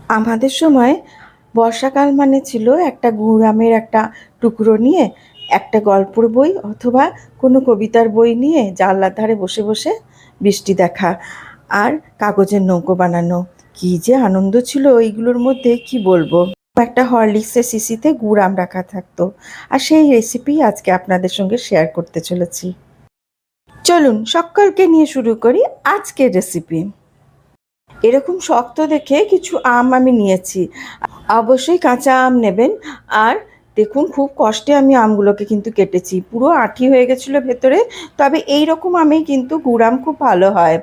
আমাদের সময় বর্ষাকাল মানে ছিল একটা গুড় আমের একটা টুকরো নিয়ে একটা গল্পের বই অথবা কোনো কবিতার বই নিয়ে জানলার ধারে বসে বসে বৃষ্টি দেখা আর কাগজের নৌকো বানানো। কি যে আনন্দ ছিল ওইগুলোর মধ্যে, কি বলবো। একটা হরলিক্সের শিশিতে গুড় আম রাখা থাকতো, আর সেই রেসিপি আজকে আপনাদের সঙ্গে শেয়ার করতে চলেছি। চলুন সকলকে নিয়ে শুরু করি আজকের রেসিপি। এরকম শক্ত দেখে কিছু আম আমি নিয়েছি। অবশ্যই কাঁচা আম নেবেন। আর দেখুন, খুব কষ্টে আমি আমগুলোকে কিন্তু কেটেছি, পুরো আঁটি হয়ে গেছিলো ভেতরে। তবে এই রকম আমেই কিন্তু গুড় আম খুব ভালো হয়।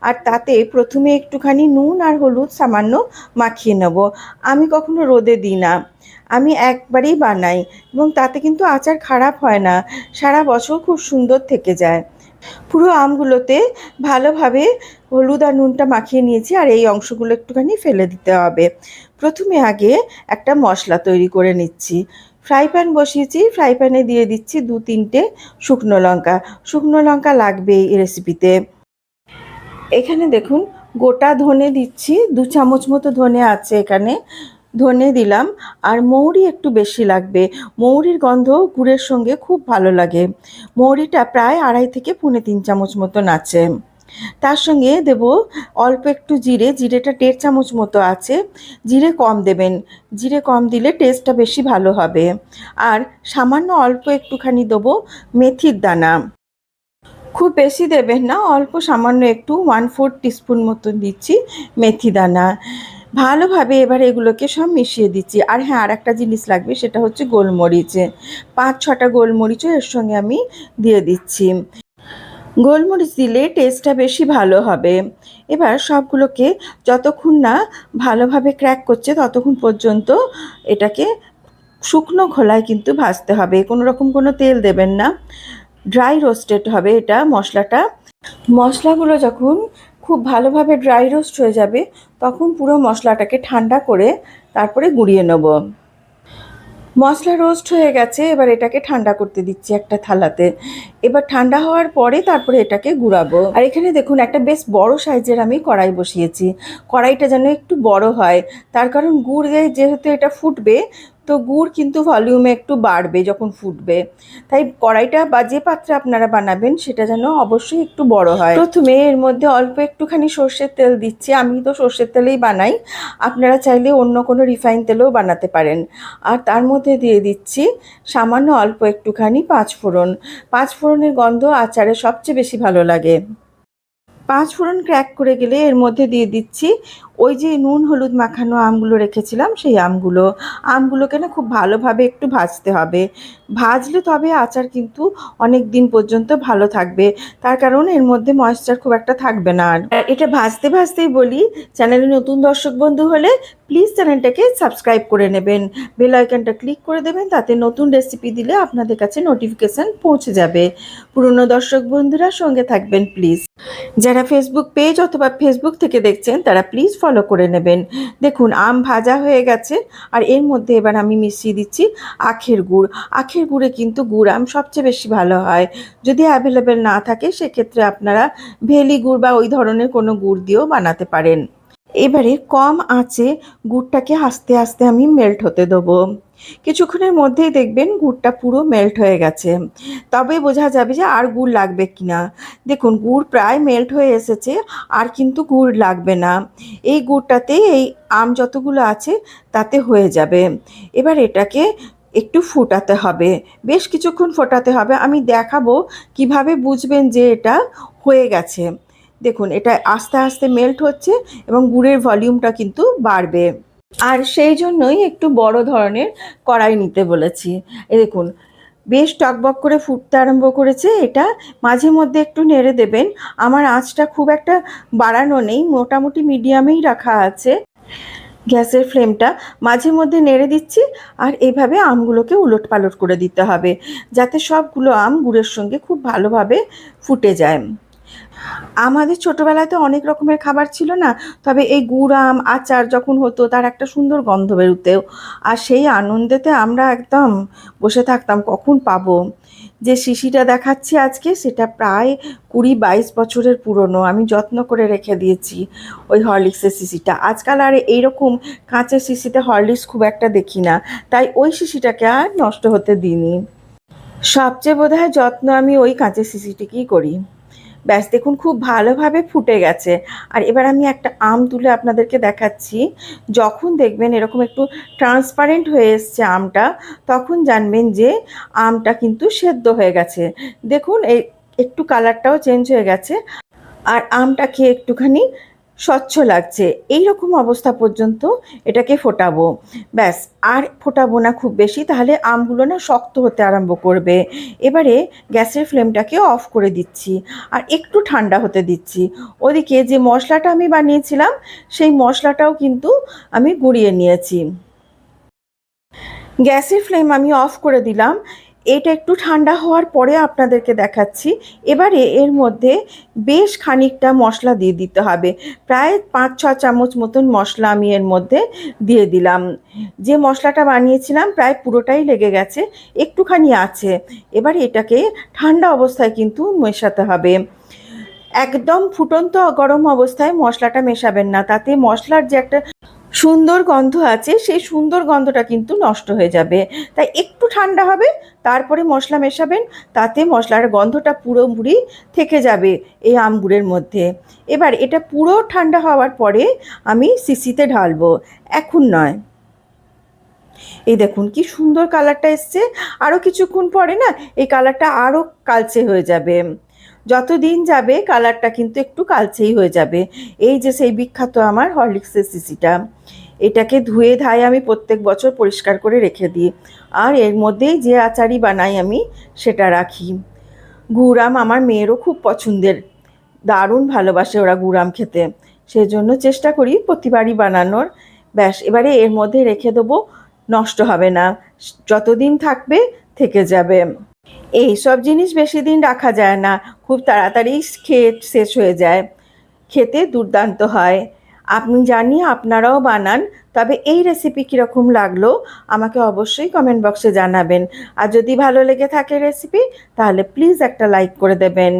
আর তাতে প্রথমে একটুখানি নুন আর হলুদ সামান্য মাখিয়ে নেব। আমি কখনো রোদে দিই না, আমি একবারেই বানাই, এবং তাতে কিন্তু আচার খারাপ হয় না, সারা বছর খুব সুন্দর থেকে যায়। পুরো আমগুলোতে ভালোভাবে হলুদ আর নুনটা মাখিয়ে নিয়েছি, আর এই অংশগুলো একটুখানি ফেলে দিতে হবে। প্রথমে আগে একটা মশলা তৈরি করে নিচ্ছি। ফ্রাই প্যান বসিয়েছি, ফ্রাই প্যানে দিয়ে দিচ্ছি 2-3টে শুকনো লঙ্কা। শুকনো লঙ্কা লাগবে এই রেসিপিতে। এখানে দেখুন, গোটা ধনে দিচ্ছি, 2 চামচ মতো ধনে আছে এখানে, ধনে দিলাম। আর মৌরি একটু বেশি লাগবে, মৌরির গন্ধ গুড়ের সঙ্গে খুব ভালো লাগে। মৌরিটা প্রায় 2.5 থেকে 3.25 চামচ মতন আছে। তার সঙ্গে দেব অল্প একটু জিরে, জিরেটা 1.5 চামচ মতো আছে। জিরে কম দেবেন, জিরে কম দিলে টেস্টটা বেশি ভালো হবে। আর সামান্য অল্প একটুখানি দেবো মেথির দানা, খুব বেশি দেবেন না, অল্প সামান্য একটু 1/4 টিস্পুন মতন দিচ্ছি মেথি দানা। ভালোভাবে এবার এগুলোকে সব মিশিয়ে দিচ্ছি। আর হ্যাঁ, আর একটা জিনিস লাগবে, সেটা হচ্ছে গোলমরিচ। 5-6টা গোলমরিচও এর সঙ্গে আমি দিয়ে দিচ্ছি। গোলমরিচ দিলে টেস্টটা বেশি ভালো হবে। এবার সবগুলোকে যতক্ষণ না ভালোভাবে ক্র্যাক করছে ততক্ষণ পর্যন্ত এটাকে শুকনো খোলায় কিন্তু ভাজতে হবে, কোনো রকম কোনো তেল দেবেন না। ড্রাই রোস্টেড হবে এটা মশলাটা। মশলাগুলো যখন খুব ভালোভাবে ড্রাই রোস্ট হয়ে যাবে তখন পুরো মশলাটাকে ঠান্ডা করে তারপরে গুঁড়িয়ে নেব। মশলা রোস্ট হয়ে গেছে, এবার এটাকে ঠান্ডা করতে দিচ্ছি একটা থালাতে। এবার ঠান্ডা হওয়ার পরে তারপরে এটাকে গুঁড়াবো। আর এখানে দেখুন, একটা বেশ বড় সাইজের আমি কড়াই বসিয়েছি। কড়াইটা যেন একটু বড় হয়, তার কারণ গুড় যেহেতু এটা ফুটবে, তো গুড় কিন্তু ভলিউমে একটু বাড়বে যখন ফুটবে। তাই কড়াইটা বা যে পাত্রে আপনারা বানাবেন সেটা যেন অবশ্যই একটু বড় হয়। প্রথমে এর মধ্যে অল্প একটুখানি সর্ষের তেল দিচ্ছি, আমি তো সর্ষের তেলেই বানাই, আপনারা চাইলে অন্য কোনো রিফাইন তেলেও বানাতে পারেন। আর তার মধ্যে দিয়ে দিচ্ছি সামান্য অল্প একটুখানি 5 ফোড়ন। 5 ফোড়নের গন্ধ আচারে সবচেয়ে বেশি ভালো লাগে। 5 ফোড়ন ক্র্যাক করে গেলে এর মধ্যে দিয়ে দিচ্ছি ওই যে নুন হলুদ মাখানো আমগুলো রেখেছিলাম, সেই আমগুলোকে না খুব ভালোভাবে একটু ভাজতে হবে। ভাজলে তবে আচার কিন্তু অনেক দিন পর্যন্ত ভালো থাকবে, তার কারণ এর মধ্যে ময়েশ্চার খুব একটা থাকবে না। আর এটা ভাজতে ভাজতেই বলি, চ্যানেলে নতুন দর্শক বন্ধু হলে প্লিজ চ্যানেলটাকে সাবস্ক্রাইব করে নেবেন, বেল আইকনটা ক্লিক করে দেবেন, তাতে নতুন রেসিপি দিলে আপনাদের কাছে নোটিফিকেশান পৌঁছে যাবে। পুরনো দর্শক বন্ধুরা সঙ্গে থাকবেন প্লিজ। যারা ফেসবুক পেজ অথবা ফেসবুক থেকে দেখছেন তারা প্লিজ ফলো করে নেবেন। দেখুন, আম ভাজা হয়ে গেছে, আর এর মধ্যে এবার আমি মিশিয়ে দিচ্ছি আখের গুড়। আখের গুড়ে কিন্তু গুড় আম সবচেয়ে বেশি ভালো হয়। যদি অ্যাভেলেবেল না থাকে সেক্ষেত্রে আপনারা ভেলি গুড় বা ওই ধরনের কোনো গুড় দিয়েও বানাতে পারেন। এবারে কম আঁচে গুড়টাকে আস্তে আস্তে আমি মেল্ট হতে দেবো। কিছুক্ষণের মধ্যেই দেখবেন গুড়টা পুরো মেল্ট হয়ে গেছে, তবে বোঝা যাবে যে আর গুড় লাগবে কিনা। দেখুন, গুড় প্রায় মেল্ট হয়ে এসেছে, আর কিন্তু গুড় লাগবে না। এই গুড়টাতে এই আম যতগুলো আছে তাতে হয়ে যাবে। এবার এটাকে একটু ফোটাতে হবে, বেশ কিছুক্ষণ ফোটাতে হবে। আমি দেখাবো কিভাবে বুঝবেন যে এটা হয়ে গেছে। দেখুন, এটা আস্তে আস্তে মেল্ট হচ্ছে এবং গুড়ের ভলিউমটা কিন্তু বাড়বে। আর সেই জন্যই একটু বড় ধরনের কড়াই নিতে বলেছি। এই দেখুন, বেশ টকবক করে ফুটতে আরম্ভ করেছে। এটা মাঝে মধ্যে একটু নেড়ে দেবেন। আমার আঁচটা খুব একটা বাড়ানো নেই, মোটামুটি মিডিয়ামেই রাখা আছে। গ্যাসের ফ্লেমটা মাঝে মধ্যে নেড়ে দিচ্ছি, আর এইভাবে আমগুলোকে উলট পালট করে দিতে হবে যাতে সবগুলো আম গুড়ের সঙ্গে খুব ভালোভাবে ফুটে যায়। আমাদের ছোটোবেলায় তো অনেক রকমের খাবার ছিল না, তবে এই গুড় আম আচার যখন হতো তার একটা সুন্দর গন্ধ বেরোতেও, আর সেই আনন্দেতে আমরা একদম বসে থাকতাম কখন পাবো। যে শিশিটা দেখাচ্ছি আজকে সেটা প্রায় 20-22 বছরের পুরনো। আমি যত্ন করে রেখে দিয়েছি ওই হরলিক্সের শিশিটা। আজকাল আর এইরকম কাঁচের শিশিতে হরলিক্স খুব একটা দেখি না, তাই ওই শিশিটাকে আর নষ্ট হতে দিইনি। সবচেয়ে বোধহয় যত্ন আমি ওই কাঁচের শিশিটিকেই করি। ব্যাস দেখুন খুব ভালোভাবে ফুটে গেছে। আর এবার আমি একটা আম তুলে আপনাদেরকে দেখাচ্ছি। যখন দেখবেন এরকম একটু ট্রান্সপারেন্ট হয়ে এসছে আমটা, তখন জানবেন যে আমটা কিন্তু সেদ্ধ হয়ে গেছে। দেখুন এই একটু কালারটাও চেঞ্জ হয়ে গেছে আর আমটা খেয়ে একটুখানি স্বচ্ছ লাগছে। এই রকম অবস্থা পর্যন্ত এটাকে ফোটাবো। ব্যাস আর ফোটাবো না খুব বেশি, তাহলে আমগুলো না শক্ত হতে আরম্ভ করবে। এবারে গ্যাসের ফ্লেমটাকে অফ করে দিচ্ছি আর একটু ঠান্ডা হতে দিচ্ছি। ওদিকে যে মশলাটা আমি বানিয়েছিলাম সেই মশলাটাও কিন্তু আমি গুঁড়িয়ে নিয়েছি। গ্যাসের ফ্লেম আমি অফ করে দিলাম। এটা একটু ঠান্ডা হওয়ার পরে আপনাদেরকে দেখাচ্ছি। এবারে এর মধ্যে বেশ খানিকটা মশলা দিয়ে দিতে হবে। প্রায় 5-6 চামচ মতন মশলা আমি এর মধ্যে দিয়ে দিলাম। যে মশলাটা বানিয়েছিলাম প্রায় পুরোটাই লেগে গেছে, একটুখানি আছে। এবার এটাকে ঠান্ডা অবস্থায় কিন্তু মেশাতে হবে। একদম ফুটন্ত গরম অবস্থায় মশলাটা মেশাবেন না, তাতে মশলার যে একটা সুন্দর গন্ধ আছে সেই সুন্দর গন্ধটা কিন্তু নষ্ট হয়ে যাবে। তাই একটু ঠান্ডা হবে, তারপরে মশলা মেশাবেন, তাতে মশলার গন্ধটা পুরোপুরি থেকে যাবে এই আমগুড়ের মধ্যে। এবার এটা পুরো ঠান্ডা হওয়ার পরে আমি শিশিতে ঢালবো, এখন নয়। এই দেখুন কি সুন্দর কালারটা এসছে। আরও কিছুক্ষণ পরে না এই কালারটা আরও কালচে হয়ে যাবে। যত দিন যাবে কালারটা কিন্তু একটু কালচেই হয়ে যাবে। এই যে সেই বিখ্যাত আমার হরলিক্সের শিশিটা, এটাকে ধুয়ে ধায়ে আমি প্রত্যেক বছর পরিষ্কার করে রেখে দিই। আর এর মধ্যেই যে আচারই বানাই আমি সেটা রাখি। গুড় আম আমার মেয়েরও খুব পছন্দের, দারুণ ভালোবাসে ওরা গুড় আম খেতে, সেজন্য চেষ্টা করি প্রতিবারই বানানোর। ব্যাস এবারে এর মধ্যে রেখে দেবো, নষ্ট হবে না, যতদিন থাকবে থেকে যাবে। এই সব জিনিস বেশি দিন রাখা যায় না, খুব তাড়াতাড়ি খেয়ে শেষ হয়ে যায়, খেতে দুর্দান্ত হয়। আমি জানি আপনারাও বানান, তবে এই রেসিপি কীরকম লাগলো আমাকে অবশ্যই কমেন্ট বক্সে জানাবেন। আর যদি ভালো লেগে থাকে রেসিপি, তাহলে প্লিজ একটা লাইক করে দেবেন।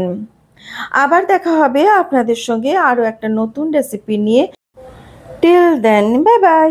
আবার দেখা হবে আপনাদের সঙ্গে আরও একটা নতুন রেসিপি নিয়ে। Till then, bye by.